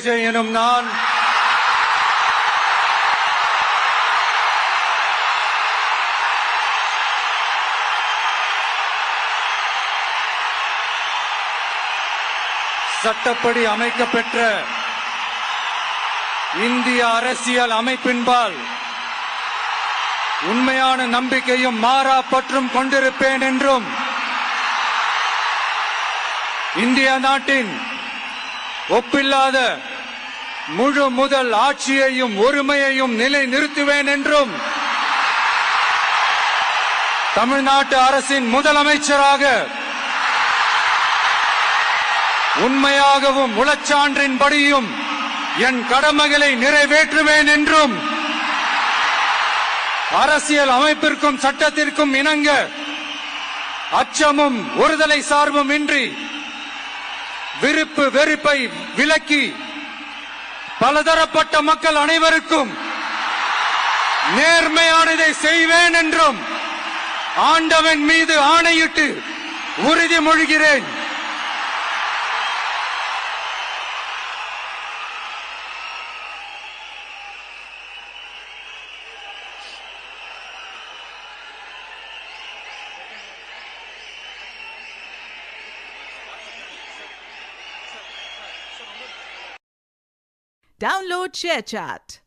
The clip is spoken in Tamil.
எனும் நான் சட்டப்படி அமைக்கப்பெற்ற இந்திய அரசியல் அமைப்பின்பால் உண்மையான நம்பிக்கையும் மாறா பற்றும் கொண்டிருப்பேன் என்றும் இந்திய நாட்டின் ஒப்பில்லாத முழு முதல் ஆட்சியையும் ஒருமையையும் நிலை நிறுத்துவேன் என்றும் தமிழ்நாட்டு அரசின் முதலமைச்சராக உண்மையாகவும் உளச்சான்றின்படியும் என் கடமைகளை நிறைவேற்றுவேன் என்றும் அரசியல் அமைப்பிற்கும் சட்டத்திற்கும் இணங்க அச்சமும் ஒருதலை சார்பும் இன்றி விருப்பு வெறுப்பை விலக்கி பலதரப்பட்ட மக்கள் அனைவருக்கும் நேர்மையானதை செய்வேன் என்றும் ஆண்டவன் மீது ஆணையிட்டு உறுதிமொழிகிறேன். Download ShareChat.